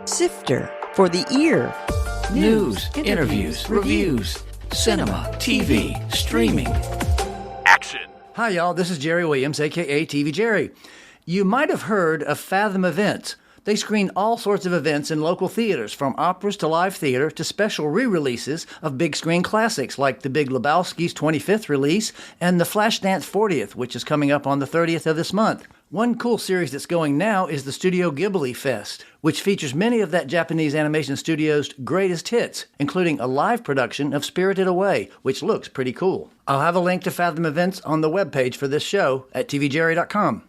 Sifter for the ear. News, interviews, reviews, cinema, TV, streaming. Action. Hi, y'all. This is Jerry Williams, a.k.a. TV Jerry. You might have heard of Fathom Events. They screen all sorts of events in local theaters, from operas to live theater to special re-releases of big screen classics like The Big Lebowski's 25th release and The Flashdance 40th, which is coming up on the 30th of this month. One cool series that's going now is the Studio Ghibli Fest, which features many of that Japanese animation studio's greatest hits, including a live production of Spirited Away, which looks pretty cool. I'll have a link to Fathom Events on the webpage for this show at tvjerry.com.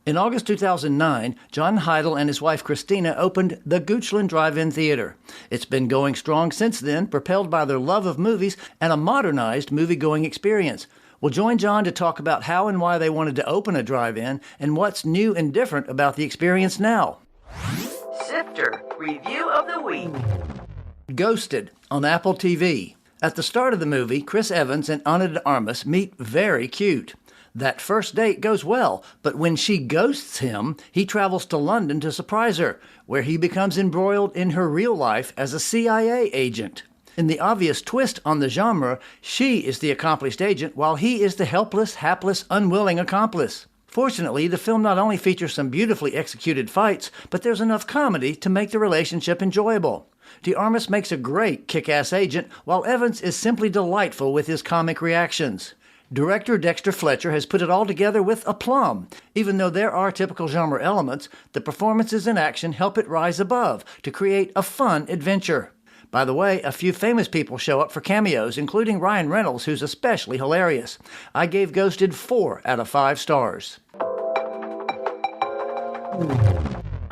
In August 2009, John Heidel and his wife Christina opened the Goochland Drive-In Theater. It's been going strong since then, propelled by their love of movies and a modernized movie-going experience. We'll join John to talk about how and why they wanted to open a drive-in and what's new and different about the experience now. Sifter Review of the Week. Ghosted on Apple TV. At the start of the movie, Chris Evans and Ana de Armas meet very cute. That first date goes well, but when she ghosts him, he travels to London to surprise her, where he becomes embroiled in her real life as a CIA agent. In the obvious twist on the genre, she is the accomplished agent, while he is the helpless, hapless, unwilling accomplice. Fortunately, the film not only features some beautifully executed fights, but there's enough comedy to make the relationship enjoyable. De Armas makes a great kick-ass agent, while Evans is simply delightful with his comic reactions. Director Dexter Fletcher has put it all together with aplomb. Even though there are typical genre elements, the performances and action help it rise above to create a fun adventure. By the way, a few famous people show up for cameos, including Ryan Reynolds, who's especially hilarious. I gave Ghosted 4 out of 5 stars.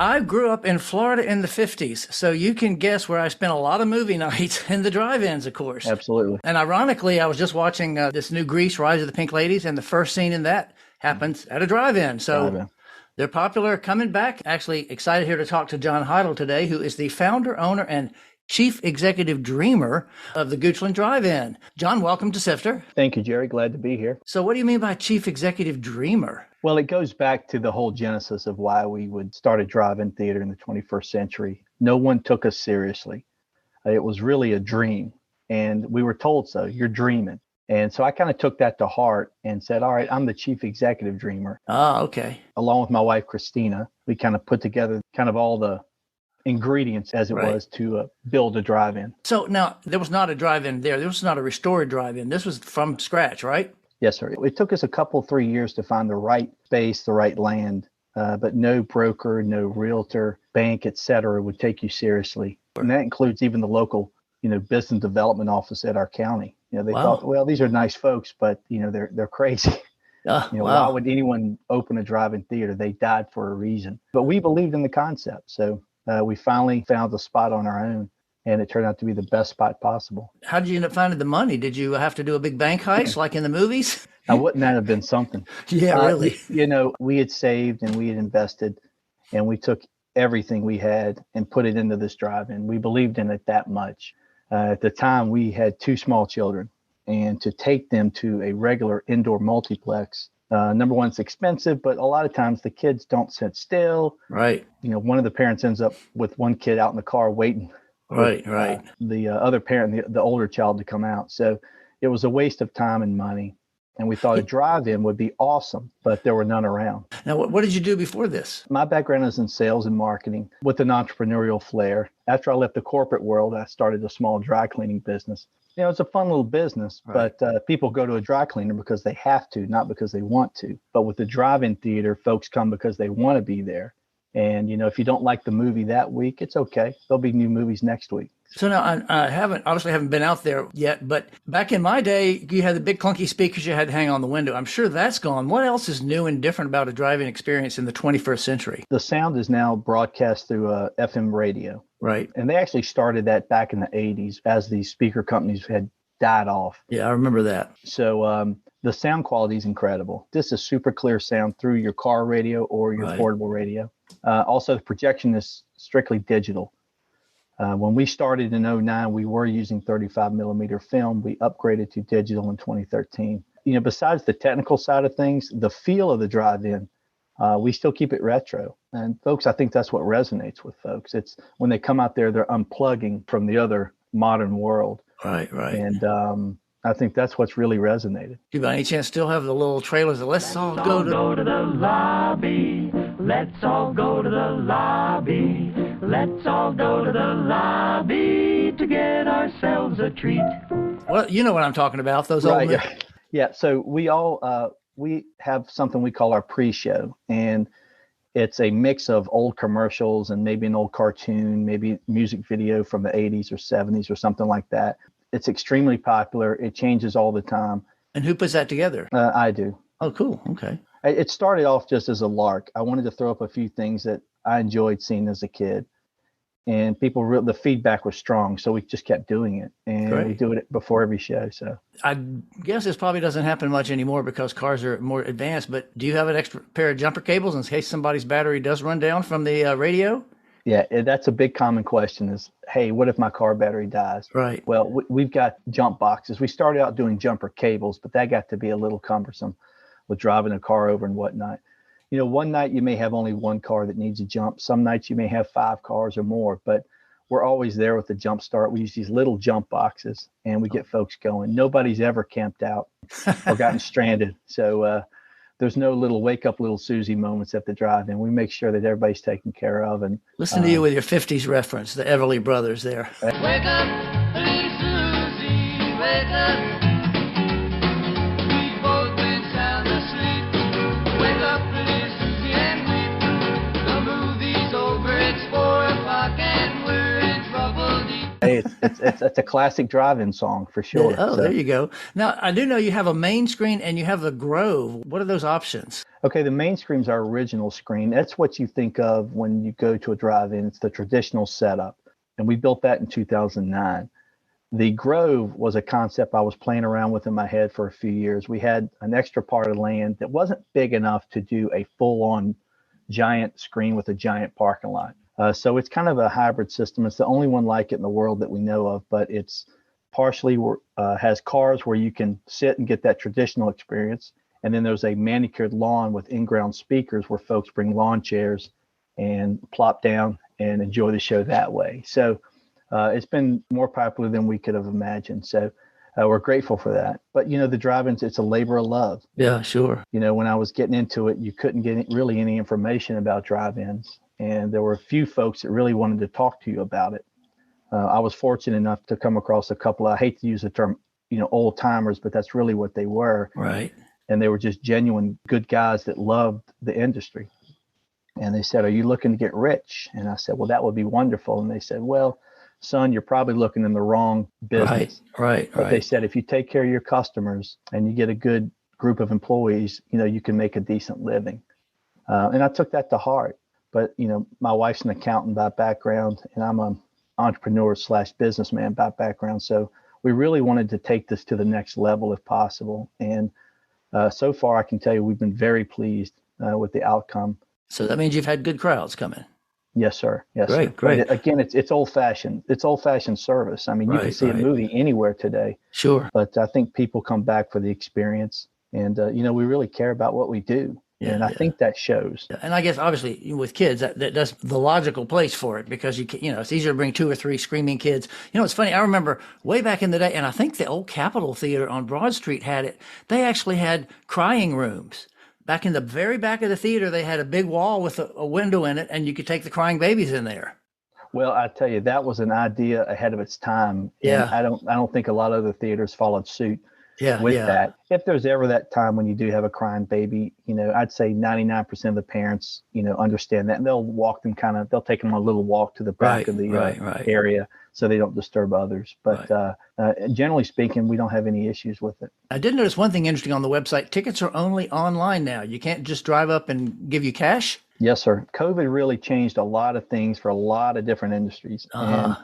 I grew up in Florida in the 50s, so you can guess where I spent a lot of movie nights in the drive-ins, of course. Absolutely. And ironically, I was just watching this new Grease, Rise of the Pink Ladies, and the first scene in that happens at a drive-in. So they're popular, coming back. Actually, excited here to talk to John Heidel today, who is the founder, owner, and chief executive dreamer of the Goochland Drive-In. John, welcome to Sifter. Thank you, Jerry. Glad to be here. So what do you mean by chief executive dreamer? Well, it goes back to the whole genesis of why we would start a drive-in theater in the 21st century. No one took us seriously. It was really a dream. And we were told so, you're dreaming. And so I kind of took that to heart and said, all right, I'm the chief executive dreamer. Ah, okay. Along with my wife, Christina, we kind of put together kind of all the ingredients as it was to build a drive-in. So now there was not a drive-in there. This was not a restored drive-in. This was from scratch, right? Yes, sir. It took us a couple, 3 years to find the right space, the right land, but no broker, no realtor, bank, et cetera, would take you seriously. And that includes even the local, business development office at our county. They thought, well, these are nice folks, but they're crazy. Why would anyone open a drive-in theater? They died for a reason. But we believed in the concept, so we finally found a spot on our own. And it turned out to be the best spot possible. How did you end up finding the money? Did you have to do a big bank heist like in the movies? Now, wouldn't that have been something? Yeah, really. We had saved and we had invested, and we took everything we had and put it into this drive-in. We believed in it that much. At the time, we had 2 small children, and to take them to a regular indoor multiplex, number one, it's expensive, but a lot of times the kids don't sit still. Right. One of the parents ends up with one kid out in the car waiting. Right. The other parent, the older child, to come out. So it was a waste of time and money. And we thought a drive-in would be awesome, but there were none around. Now, what did you do before this? My background is in sales and marketing with an entrepreneurial flair. After I left the corporate world, I started a small dry cleaning business. It's a fun little business, but people go to a dry cleaner because they have to, not because they want to. But with the drive-in theater, folks come because they want to be there. And, if you don't like the movie that week, it's okay. There'll be new movies next week. So now I haven't been out there yet, but back in my day, you had the big clunky speakers you had to hang on the window. I'm sure that's gone. What else is new and different about a drive-in experience in the 21st century? The sound is now broadcast through FM radio. Right. And they actually started that back in the 80s as these speaker companies had died off. Yeah, I remember that. So the sound quality is incredible. This is super clear sound through your car radio or your portable radio. Also, the projection is strictly digital. When we started in 2009, we were using 35 millimeter film. We upgraded to digital in 2013. Besides the technical side of things, the feel of the drive-in, we still keep it retro. And folks, I think that's what resonates with folks. It's when they come out there, they're unplugging from the other modern world. Right, right. And I think that's what's really resonated. Do you by any chance still have the little trailers that let's all go to the lobby. Let's all go to the lobby. Let's all go to the lobby to get ourselves a treat. Well, you know what I'm talking about, those old Right. Yeah. So we have something we call our pre-show, and it's a mix of old commercials and maybe an old cartoon, maybe music video from the 80s or 70s or something like that. It's extremely popular. It changes all the time. And who puts that together? I do. Oh, cool. Okay. It started off just as a lark. I wanted to throw up a few things that I enjoyed seeing as a kid. And the feedback was strong, so we just kept doing it. And Great. we do it before every show. So I guess this probably doesn't happen much anymore because cars are more advanced, but do you have an extra pair of jumper cables in case somebody's battery does run down from the radio? yeah, that's a big common question is, hey, what if my car battery dies? Right. Well, we've got jump boxes. We started out doing jumper cables, but that got to be a little cumbersome with driving a car over and whatnot. You know, one night you may have only one car that needs a jump. Some nights you may have 5 cars or more, but we're always there with the jump start. We use these little jump boxes and we get folks going. Nobody's ever camped out or gotten stranded. So there's no little wake up little Susie moments at the drive-in. We make sure that everybody's taken care of. And listen to you with your 50s reference, the Everly Brothers there. Wake up, little Susie, wake up. We've both been sound asleep. Wake up, little Susie, and weep. The movie's over, it's 4 o'clock, and we're in trouble deep. Hey, it's a classic drive-in song for sure. Oh, So, there you go. Now, I do know you have a main screen and you have the Grove. What are those options? okay, the main screen's our original screen. That's what you think of when you go to a drive-in. It's the traditional setup. And we built that in 2009. The Grove was a concept I was playing around with in my head for a few years. We had an extra part of land that wasn't big enough to do a full-on giant screen with a giant parking lot. So it's kind of a hybrid system. It's the only one like it in the world that we know of, but it's partially has cars where you can sit and get that traditional experience. And then there's a manicured lawn with in-ground speakers where folks bring lawn chairs and plop down and enjoy the show that way. So it's been more popular than we could have imagined. So we're grateful for that. But, you know, the drive-ins, it's a labor of love. Yeah, sure. You know, when I was getting into it, you couldn't get really any information about drive-ins. And there were a few folks that really wanted to talk to you about it. I was fortunate enough to come across a couple, I hate to use the term, you know, old timers, but that's really what they were. Right. And they were just genuine good guys that loved the industry. And they said, are you looking to get rich? And I said, well, that would be wonderful. And they said, well, son, you're probably looking in the wrong business. Right. But they said, if you take care of your customers and you get a good group of employees, you know, you can make a decent living. And I took that to heart. But, you know, my wife's an accountant by background, and I'm an entrepreneur / businessman by background. So we really wanted to take this to the next level if possible. And so far, I can tell you we've been very pleased with the outcome. So that means you've had good crowds come in. Yes, sir. Yes, Great, sir. great. But again, it's old-fashioned. It's old-fashioned service. I mean, you can see a movie anywhere today. Sure. But I think people come back for the experience. And, you know, we really care about what we do. Yeah, and I think that shows. And I guess obviously with kids, that's the logical place for it because you know, it's easier to bring 2 or 3 screaming kids. You know, it's funny. I remember way back in the day, and I think the old Capitol Theater on Broad Street had it. They actually had crying rooms. Back in the very back of the theater, they had a big wall with a window in it, and you could take the crying babies in there. Well, I tell you, that was an idea ahead of its time. Yeah. And I don't think a lot of other theaters followed suit. With that. If there's ever that time when you do have a crying baby, you know, I'd say 99% of the parents, you know, understand that, and they'll walk them they'll take them on a little walk to the back of the area so they don't disturb others. But generally speaking, we don't have any issues with it. I did notice one thing interesting on the website. Tickets are only online now. You can't just drive up and give you cash. Yes, sir. COVID really changed a lot of things for a lot of different industries. And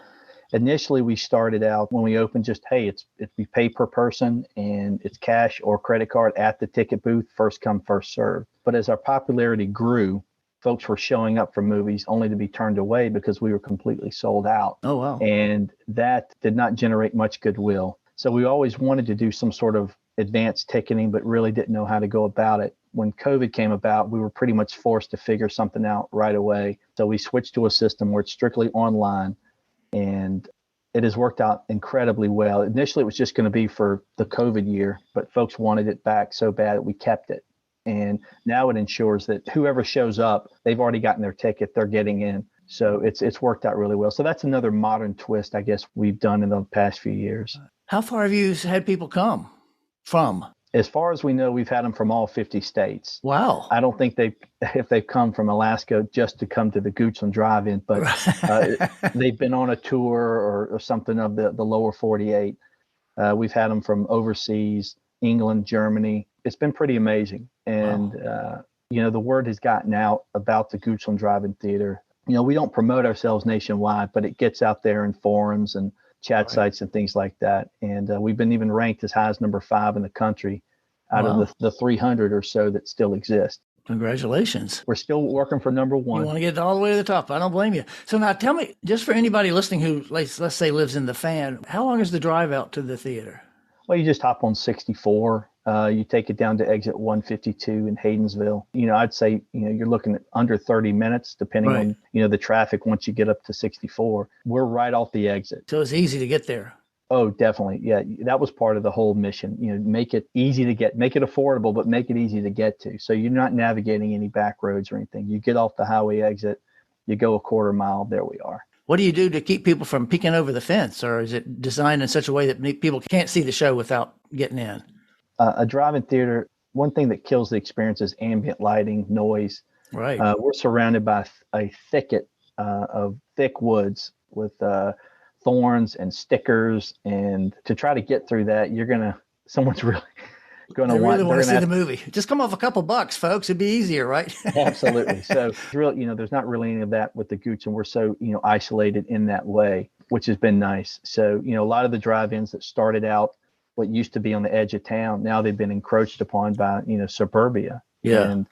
initially, we started out when we opened just, hey, we pay per person and it's cash or credit card at the ticket booth, first come, first served. But as our popularity grew, folks were showing up for movies only to be turned away because we were completely sold out. Oh, wow. And that did not generate much goodwill. So we always wanted to do some sort of advanced ticketing, but really didn't know how to go about it. when COVID came about, we were pretty much forced to figure something out right away. So we switched to a system where it's strictly online, and it has worked out incredibly well. Initially, it was just going to be for the COVID year, but folks wanted it back so bad that we kept it. And now it ensures that whoever shows up, they've already gotten their ticket, they're getting in. So it's worked out really well. So that's another modern twist, I guess, we've done in the past few years. How far have you had people come from? As far as we know, we've had them from all 50 states. Wow. I don't think if they've come from Alaska just to come to the Goochland Drive-In, but they've been on a tour or something of the lower 48. We've had them from overseas, England, Germany. It's been pretty amazing. And, the word has gotten out about the Goochland Drive-In Theater. We don't promote ourselves nationwide, but it gets out there in forums and chat sites and things like that. And we've been even ranked as high as number 5 in the country out of the 300 or so that still exist. Congratulations. We're still working for number 1. You want to get all the way to the top. I don't blame you. So now tell me, just for anybody listening who, let's say, lives in the Fan, how long is the drive out to the theater? Well, you just hop on 64. You take it down to exit 152 in Haydensville. I'd say, you're looking at under 30 minutes, depending on, the traffic once you get up to 64. We're right off the exit. So it's easy to get there. Oh, definitely. Yeah, that was part of the whole mission. Make it easy to get, make it affordable, but make it easy to get to. So you're not navigating any back roads or anything. You get off the highway exit, you go a quarter mile, there we are. What do you do to keep people from peeking over the fence, or is it designed in such a way that people can't see the show without getting in? A drive-in theater, one thing that kills the experience is ambient lighting, noise. Right. We're surrounded by a thicket of thick woods with thorns and stickers, and to try to get through that, someone's really going to want to see the movie. Just come off a couple bucks, folks. It'd be easier, right? Absolutely. So really, there's not really any of that with the Gooch, and we're so, isolated in that way, which has been nice. So, a lot of the drive-ins that started out what used to be on the edge of town, now they've been encroached upon by, suburbia. Yeah. And,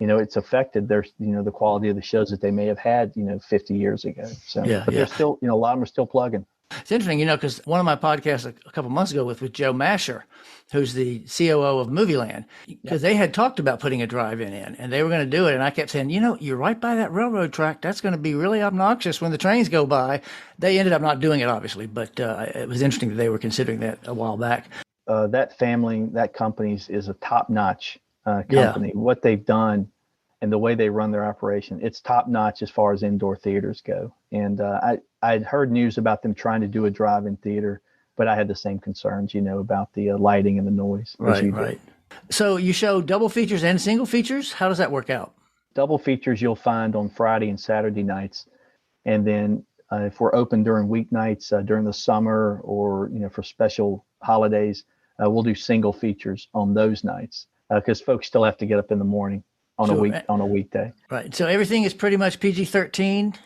it's affected their, the quality of the shows that they may have had, 50 years ago. So, but they're still, a lot of them are still plugging. It's interesting, because one of my podcasts a couple months ago with Joe Masher, who's the COO of Movieland, because they had talked about putting a drive-in in, and they were going to do it. And I kept saying, you're right by that railroad track. That's going to be really obnoxious when the trains go by. They ended up not doing it, obviously, but it was interesting that they were considering that a while back. That family, that company is a top-notch company. What they've done and the way they run their operation, it's top-notch as far as indoor theaters go. And I'd heard news about them trying to do a drive-in theater, but I had the same concerns, about the lighting and the noise. Right. So you show double features and single features? How does that work out? Double features you'll find on Friday and Saturday nights. And then if we're open during weeknights, during the summer or, for special holidays, we'll do single features on those nights because folks still have to get up in the morning on a weekday. Right. So everything is pretty much PG-13?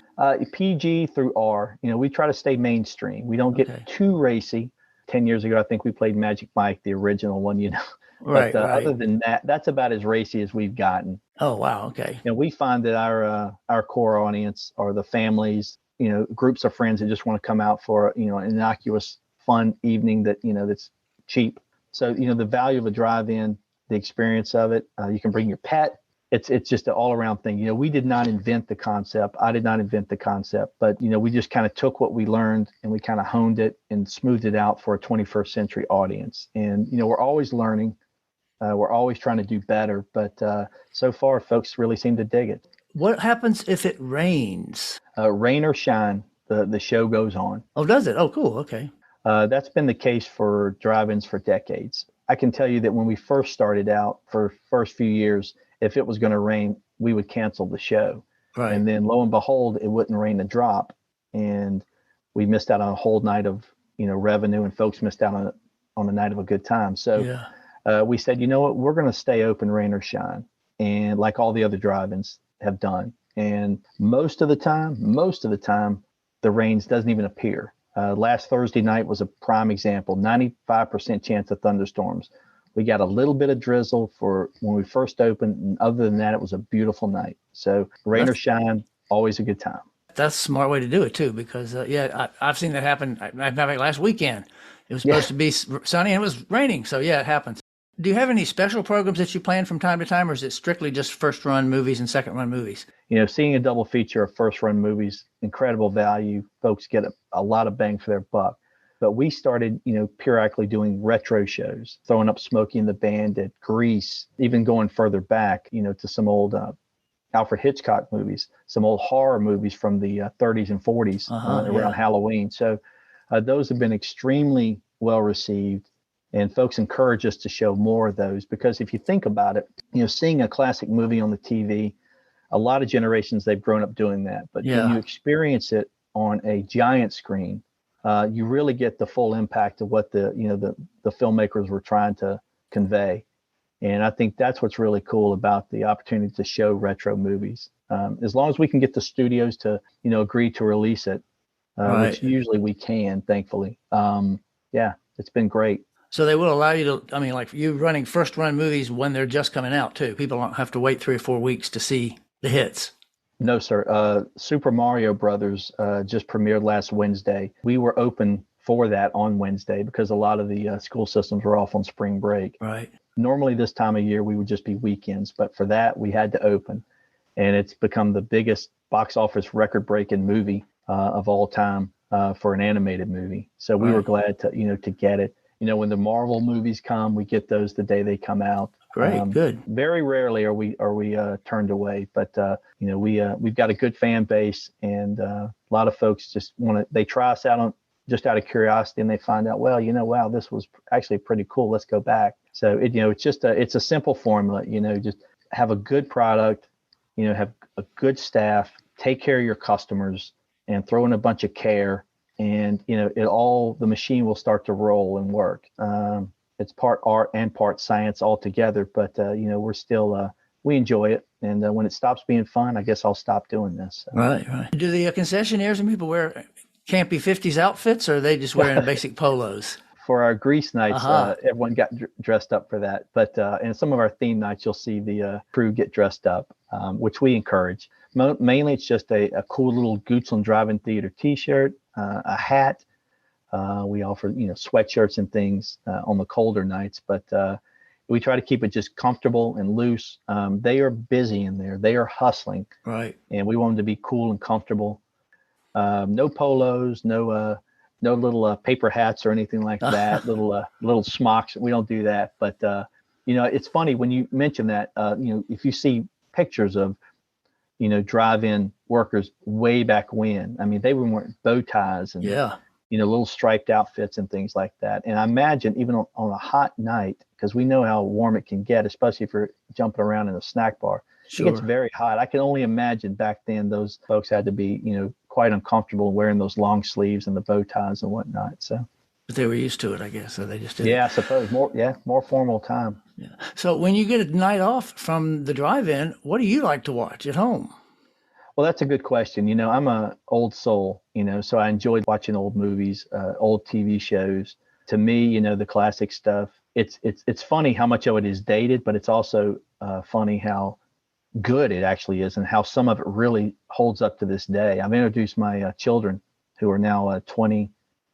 PG through R. We try to stay mainstream. We don't get too racy. 10 years ago, I think we played Magic Mike, the original one, Right, but other than that, that's about as racy as we've gotten. Oh, wow. Okay. We find that our core audience are the families, groups of friends that just want to come out for, an innocuous, fun evening that, that's cheap. So, the value of a drive-in, the experience of it, you can bring your pet. It's just an all-around thing. We did not invent the concept. I did not invent the concept, but, we just kind of took what we learned and we kind of honed it and smoothed it out for a 21st century audience. And, we're always learning. We're always trying to do better, but so far, folks really seem to dig it. What happens if it rains? Rain or shine, the show goes on. Oh, does it? Oh, cool. Okay. That's been the case for drive-ins for decades. I can tell you that when we first started out, for first few years, if it was going to rain, we would cancel the show. Right. And then lo and behold, it wouldn't rain a drop. And we missed out on a whole night of, revenue, and folks missed out on a night of a good time. So we said, you know what, we're going to stay open, rain or shine. And like all the other drive-ins have done. And most of the time, the rains doesn't even appear. Last Thursday night was a prime example, 95% chance of thunderstorms. We got a little bit of drizzle for when we first opened. And other than that, it was a beautiful night. So rain or shine, always a good time. That's a smart way to do it too, because I've seen that happen. Last weekend, it was supposed to be sunny and it was raining. So it happens. Do you have any special programs that you plan from time to time, or is it strictly just first run movies and second run movies? Seeing a double feature of first run movies, incredible value. Folks get a lot of bang for their buck. But we started, periodically doing retro shows, throwing up Smokey and the Bandit, Grease, even going further back, to some old Alfred Hitchcock movies, some old horror movies from the 30s and 40s around Halloween. So those have been extremely well received. And folks encourage us to show more of those, because if you think about it, seeing a classic movie on the TV, a lot of generations, they've grown up doing that. But when you experience it on a giant screen, you really get the full impact of what the filmmakers were trying to convey. And I think that's what's really cool about the opportunity to show retro movies. As long as we can get the studios to, agree to release it, which usually we can, thankfully. It's been great. So they will allow you to, like you running first run movies when they're just coming out too. People don't have to wait 3 or 4 weeks to see the hits. No, sir. Super Mario Brothers just premiered last Wednesday. We were open for that on Wednesday because a lot of the school systems were off on spring break. Right. Normally this time of year, we would just be weekends, but for that, we had to open. And it's become the biggest box office record-breaking movie of all time for an animated movie. So we were glad to get it. When the Marvel movies come, we get those the day they come out. Great, good. Very rarely are we turned away, but we've got a good fan base, and a lot of folks just they try us out just out of curiosity, and they find out, wow, this was actually pretty cool. Let's go back. So it's a simple formula. Just have a good product, have a good staff, take care of your customers, and throw in a bunch of care. And, the machine will start to roll and work. It's part art and part science all together, but, we're still, we enjoy it. And when it stops being fun, I guess I'll stop doing this. So. Right. Do the concessionaires and people wear campy 50s outfits, or are they just wearing basic polos? For our Grease nights, everyone got dressed up for that. But in some of our theme nights, you'll see the crew get dressed up, which we encourage. Mainly, it's just a cool little Goochland Drive-In Theater T-shirt, a hat. We offer, sweatshirts and things on the colder nights, but we try to keep it just comfortable and loose. They are busy in there. They are hustling. Right. And we want them to be cool and comfortable. No polos, no little paper hats or anything like that. little smocks. We don't do that. But, it's funny when you mention that, if you see pictures of, drive-in workers way back when, they were wearing bow ties and, little striped outfits and things like that. And I imagine even on a hot night, because we know how warm it can get, especially if you're jumping around in a snack bar, It gets very hot. I can only imagine back then those folks had to be, quite uncomfortable wearing those long sleeves and the bow ties and whatnot. So. But they were used to it, I guess. So they just did. Yeah, I suppose more formal time. Yeah. So when you get a night off from the drive-in, what do you like to watch at home? Well, that's a good question. I'm a old soul, so I enjoy watching old movies, old TV shows. To me, the classic stuff. It's funny how much of it is dated, but it's also funny how good it actually is and how some of it really holds up to this day. I've introduced my children, who are now 20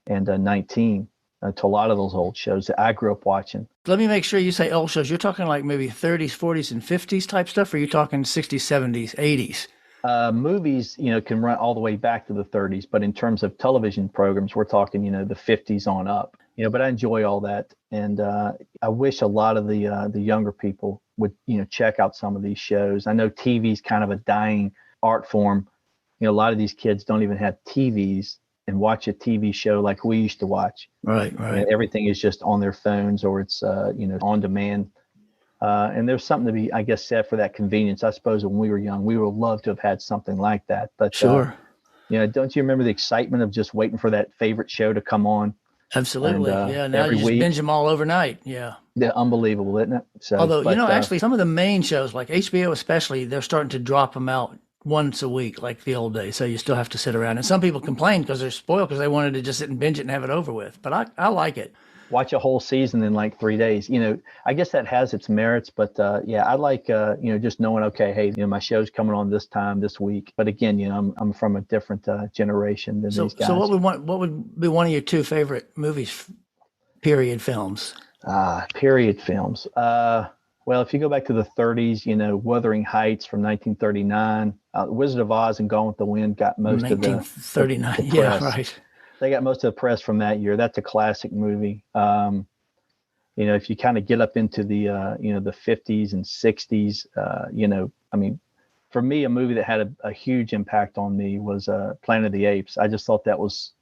and 19, to a lot of those old shows that I grew up watching. Let me make sure you say old shows. You're talking like maybe 30s, 40s, and 50s type stuff, or are you talking 60s, 70s, 80s? Movies, can run all the way back to the 30s, but in terms of television programs, we're talking, the 50s on up. But I enjoy all that, and I wish a lot of the younger people would, check out some of these shows. I know TV's kind of a dying art form. A lot of these kids don't even have TVs and watch a TV show like we used to watch. Right. Everything is just on their phones, or it's on demand. And there's something to be, I guess, said for that convenience. I suppose when we were young, we would love to have had something like that. But sure. Don't you remember the excitement of just waiting for that favorite show to come on? Absolutely. Now you just binge them all overnight. Yeah. Yeah, unbelievable, isn't it? So, although, actually some of the main shows, like HBO especially, they're starting to drop them out once a week, like the old days. So you still have to sit around. And some people complain because they're spoiled because they wanted to just sit and binge it and have it over with. But I like it. Watch a whole season in like 3 days. I guess that has its merits, but I like just knowing, okay, hey, my show's coming on this time this week. But again, I'm from a different generation than these guys. So what would be one of your two favorite movies, period films? Period films. Well, if you go back to the 30s, Wuthering Heights from 1939, Wizard of Oz and Gone with the Wind got most of the 1939. the Yeah, press. right. They got most of the press from that year. That's a classic movie. If you kind of get up into the the 50s and 60s, I mean, for me, a movie that had a huge impact on me was Planet of the Apes. I just thought that was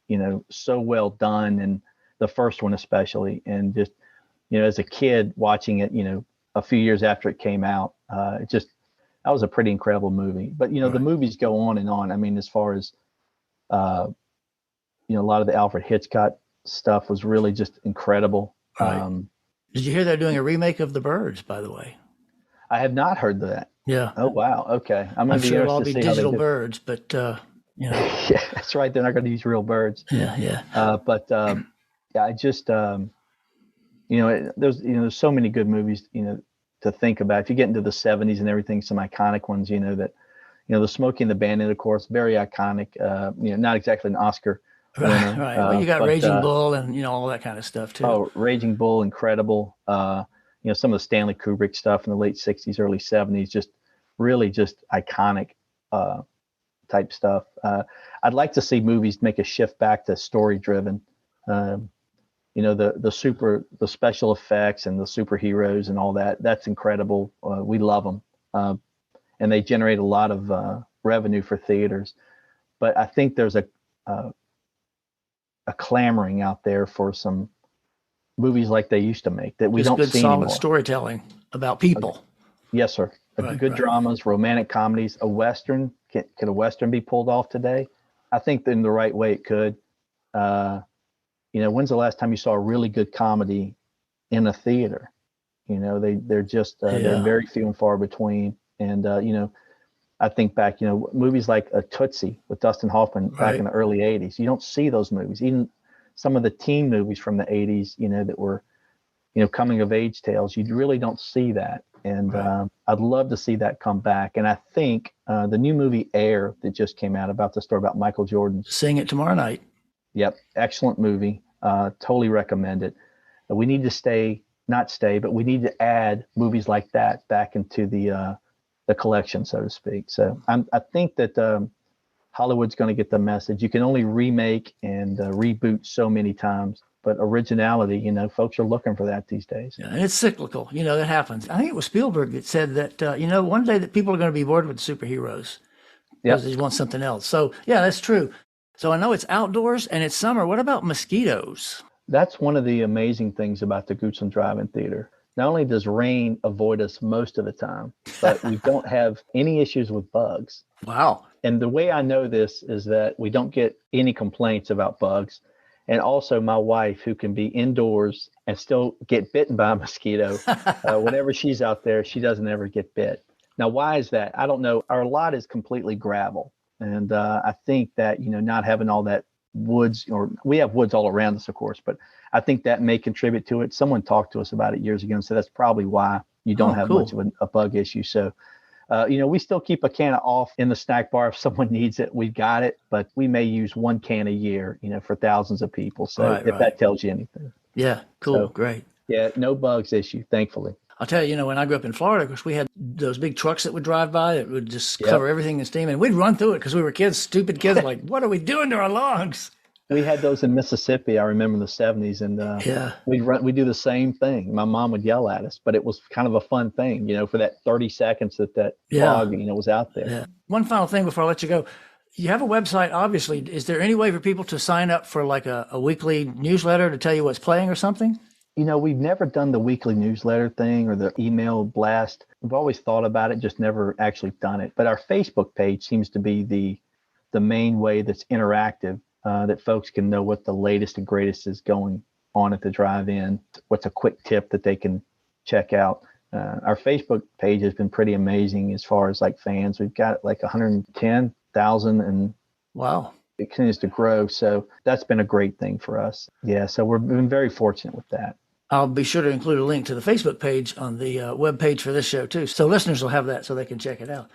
so well done, and the first one especially, and just as a kid watching it, a few years after it came out, that was a pretty incredible movie. But Right. the movies go on and on. I mean, as far as a lot of the Alfred Hitchcock stuff was really just incredible. Right. Did you hear they're doing a remake of The Birds, by the way? I have not heard that. Yeah. Oh wow. Okay. I'm sure it'll all interested be to see how they digital do. Birds, but Yeah, that's right. They're not going to use real birds. yeah. Yeah, I just there's so many good movies to think about. If you get into the 70s and everything, some iconic ones, that the Smokey and the Bandit, of course, very iconic. Not exactly an Oscar winner. Right. Well, you got but, Raging Bull and all that kind of stuff too. Oh, Raging Bull, incredible. Some of the Stanley Kubrick stuff in the late 60s, early 70s, just really just iconic type stuff. I'd like to see movies make a shift back to story driven. The special effects and the superheroes and all that. That's incredible. We love them, and they generate a lot of revenue for theaters. But I think there's a clamoring out there for some movies like they used to make that we Just don't good, see solid anymore. storytelling about people. Yes, sir. Good dramas, romantic comedies, a Western. Can a Western be pulled off today? I think in the right way it could. When's the last time you saw a really good comedy in a theater? They're just they're very few and far between. And I think back, movies like Tootsie with Dustin Hoffman back in the early 80s. You don't see those movies. Even some of the teen movies from the 80s, that were, coming of age tales. You really don't see that. And I'd love to see that come back. And I think the new movie Air that just came out about the story about Michael Jordan. Seeing it tomorrow night. Yep. Excellent movie. Totally recommend it. We need to but we need to add movies like that back into the collection, so to speak. So I think that Hollywood's going to get the message. You can only remake and reboot so many times, but originality, folks are looking for that these days. Yeah, and it's cyclical. That happens. I think it was Spielberg that said that, one day that people are going to be bored with superheroes because they want something else. So, yeah, that's true. So I know it's outdoors and it's summer. What about mosquitoes? That's one of the amazing things about the Goochland Drive-In Theater. Not only does rain avoid us most of the time, but we don't have any issues with bugs. Wow. And the way I know this is that we don't get any complaints about bugs. And also my wife, who can be indoors and still get bitten by a mosquito, whenever she's out there, she doesn't ever get bit. Now, why is that? I don't know. Our lot is completely gravel. And I think that, not having all that woods, or we have woods all around us, of course, but I think that may contribute to it. Someone talked to us about it years ago and said that's probably why you don't have much of a bug issue. So, we still keep a can of off in the snack bar. If someone needs it, we've got it, but we may use one can a year, for thousands of people. So if that tells you anything. Yeah. Cool. So, great. Yeah. No bugs issue, thankfully. I'll tell you, when I grew up in Florida, of course, we had those big trucks that would drive by that would just cover everything in steam. And we'd run through it because we were kids, stupid kids, like, what are we doing to our lawns? We had those in Mississippi, I remember in the 70s. And we'd do the same thing. My mom would yell at us, but it was kind of a fun thing, for that 30 seconds that fog, was out there. Yeah. One final thing before I let you go. You have a website, obviously. Is there any way for people to sign up for like a weekly newsletter to tell you what's playing or something? We've never done the weekly newsletter thing or the email blast. We've always thought about it, just never actually done it. But our Facebook page seems to be the main way that's interactive, that folks can know what the latest and greatest is going on at the drive-in. What's a quick tip that they can check out. Our Facebook page has been pretty amazing as far as like fans. We've got like 110,000 and wow. It continues to grow. So that's been a great thing for us. Yeah. So we've been very fortunate with that. I'll be sure to include a link to the Facebook page on the web page for this show too. So listeners will have that so they can check it out.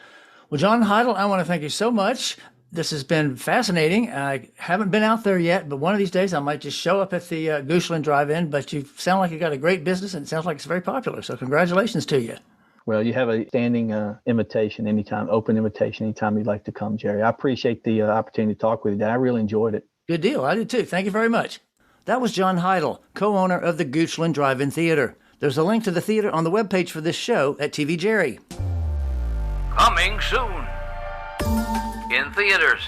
Well, John Heidel, I want to thank you so much. This has been fascinating. I haven't been out there yet, but one of these days I might just show up at the Goochland Drive-In. But you sound like you got a great business, and it sounds like it's very popular. So congratulations to you. Well, you have a standing invitation anytime, open invitation anytime you'd like to come, Jerry. I appreciate the opportunity to talk with you. I really enjoyed it. Good deal. I did too. Thank you very much. That was John Heidel, co-owner of the Goochland Drive-In Theater. There's a link to the theater on the webpage for this show at TV Jerry. Coming soon. In theaters.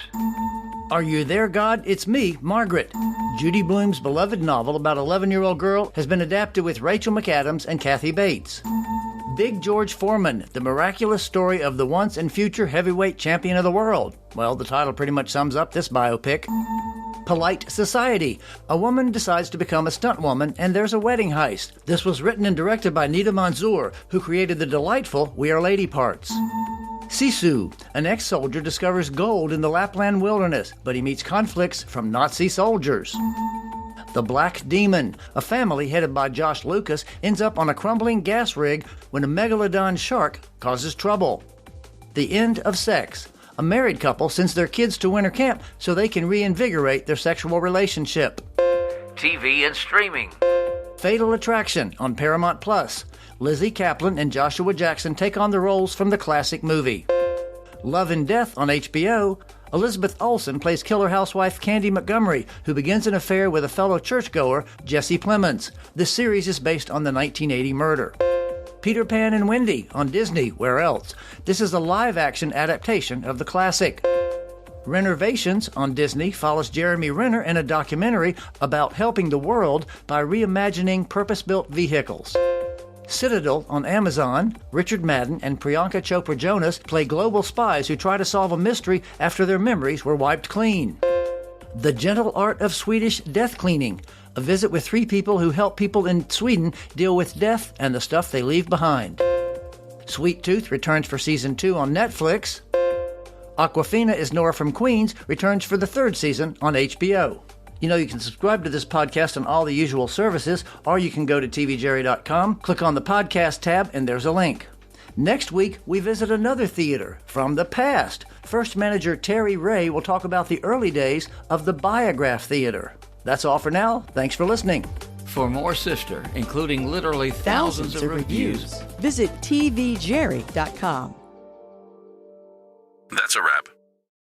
Are You There, God? It's Me, Margaret. Judy Blume's beloved novel about an 11-year-old girl has been adapted with Rachel McAdams and Kathy Bates. Big George Foreman, the miraculous story of the once and future heavyweight champion of the world. Well, the title pretty much sums up this biopic. Polite Society. A woman decides to become a stunt woman, and there's a wedding heist. This was written and directed by Nita Manzoor, who created the delightful We Are Lady parts. Sisu. An ex-soldier discovers gold in the Lapland wilderness, but he meets conflicts from Nazi soldiers. The Black Demon. A family headed by Josh Lucas ends up on a crumbling gas rig when a megalodon shark causes trouble. The End of Sex. A married couple sends their kids to winter camp so they can reinvigorate their sexual relationship. TV and streaming. Fatal Attraction on Paramount Plus. Lizzie Kaplan and Joshua Jackson take on the roles from the classic movie. Love and Death on HBO. Elizabeth Olsen plays killer housewife Candy Montgomery, who begins an affair with a fellow churchgoer, Jesse Plemons. This series is based on the 1980 murder. Peter Pan and Wendy on Disney, Where Else? This is a live-action adaptation of the classic. Renovations on Disney follows Jeremy Renner in a documentary about helping the world by reimagining purpose-built vehicles. Citadel on Amazon. Richard Madden and Priyanka Chopra Jonas play global spies who try to solve a mystery after their memories were wiped clean. The Gentle Art of Swedish Death Cleaning. A visit with 3 people who help people in Sweden deal with death and the stuff they leave behind. Sweet Tooth returns for season 2 on Netflix. Aquafina is Nora from Queens returns for the 3rd season on HBO. You know, you can subscribe to this podcast on all the usual services, or you can go to tvjerry.com, click on the podcast tab, and there's a link. Next week, we visit another theater from the past. First manager Terry Ray will talk about the early days of the Biograph Theater. That's all for now. Thanks for listening. For more Sifter, including literally thousands of reviews, visit tvjerry.com. That's a wrap.